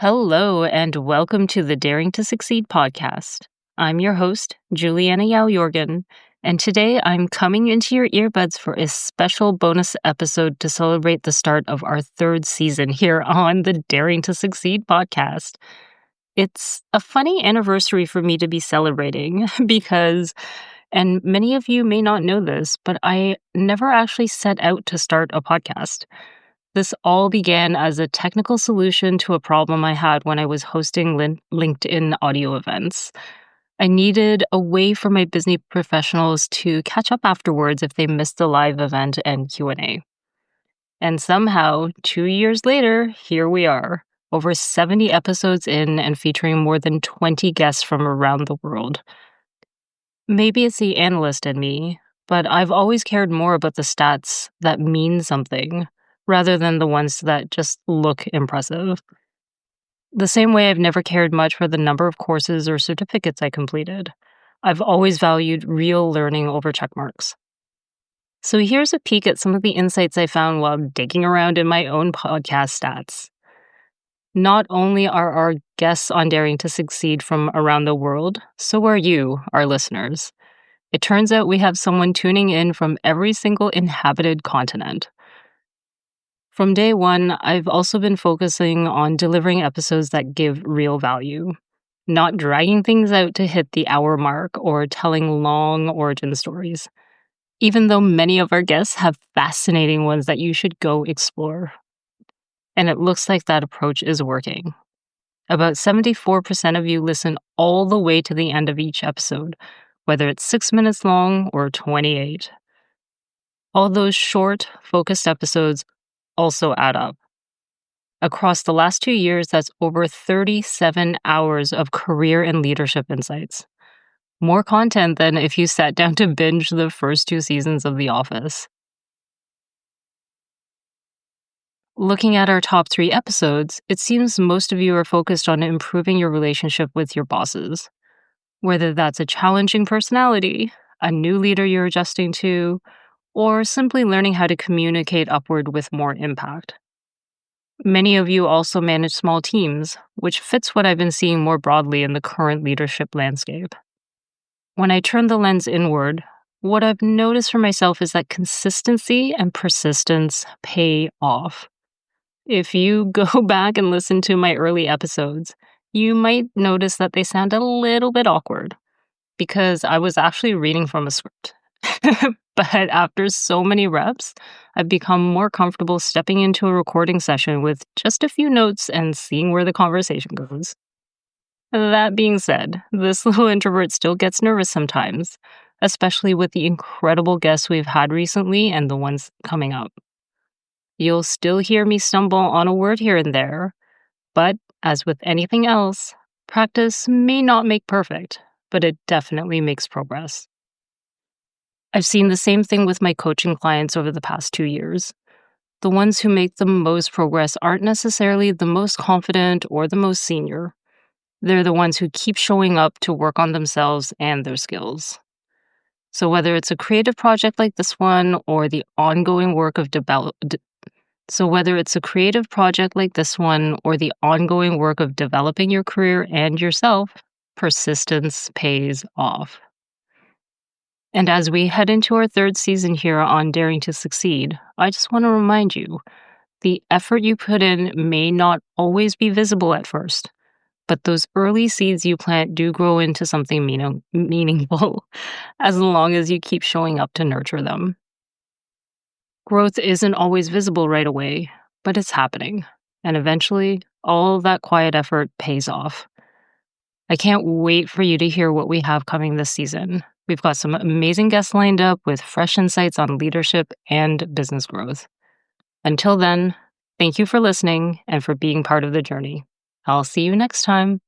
Hello, and welcome to the Daring to Succeed podcast. I'm your host, Julianna Jorgen, and today I'm coming into your earbuds for a special bonus episode to celebrate the start of our third season here on the Daring to Succeed podcast. It's a funny anniversary for me to be celebrating because, and many of you may not know this, but I never actually set out to start a podcast. This all began as a technical solution to a problem I had when I was hosting LinkedIn audio events. I needed a way for my busy professionals to catch up afterwards if they missed the live event and Q&A. And somehow, 2 years later, here we are, over 70 episodes in and featuring more than 20 guests from around the world. Maybe it's the analyst in me, but I've always cared more about the stats that mean something rather than the ones that just look impressive. The same way I've never cared much for the number of courses or certificates I completed. I've always valued real learning over checkmarks. So here's a peek at some of the insights I found while digging around in my own podcast stats. Not only are our guests on Daring to Succeed from around the world, so are you, our listeners. It turns out we have someone tuning in from every single inhabited continent. From day one, I've also been focusing on delivering episodes that give real value, not dragging things out to hit the hour mark or telling long origin stories, even though many of our guests have fascinating ones that you should go explore. And it looks like that approach is working. About 74% of you listen all the way to the end of each episode, whether it's 6 minutes long or 28. All those short, focused episodes also add up. Across the last 2 years, that's over 37 hours of career and leadership insights. More content than if you sat down to binge the first 2 seasons of The Office. Looking at our top 3 episodes, it seems most of you are focused on improving your relationship with your bosses. Whether that's a challenging personality, a new leader you're adjusting to, or simply learning how to communicate upward with more impact. Many of you also manage small teams, which fits what I've been seeing more broadly in the current leadership landscape. When I turn the lens inward, what I've noticed for myself is that consistency and persistence pay off. If you go back and listen to my early episodes, you might notice that they sound a little bit awkward because I was actually reading from a script. But after so many reps, I've become more comfortable stepping into a recording session with just a few notes and seeing where the conversation goes. That being said, this little introvert still gets nervous sometimes, especially with the incredible guests we've had recently and the ones coming up. You'll still hear me stumble on a word here and there, but as with anything else, practice may not make perfect, but it definitely makes progress. I've seen the same thing with my coaching clients over the past 2 years. The ones who make the most progress aren't necessarily the most confident or the most senior. They're the ones who keep showing up to work on themselves and their skills. So whether it's a creative project like this one or the ongoing work of developing your career and yourself, persistence pays off. And as we head into our third season here on Daring to Succeed, I just want to remind you, the effort you put in may not always be visible at first, but those early seeds you plant do grow into something meaningful, as long as you keep showing up to nurture them. Growth isn't always visible right away, but it's happening, and eventually, all of that quiet effort pays off. I can't wait for you to hear what we have coming this season. We've got some amazing guests lined up with fresh insights on leadership and business growth. Until then, thank you for listening and for being part of the journey. I'll see you next time.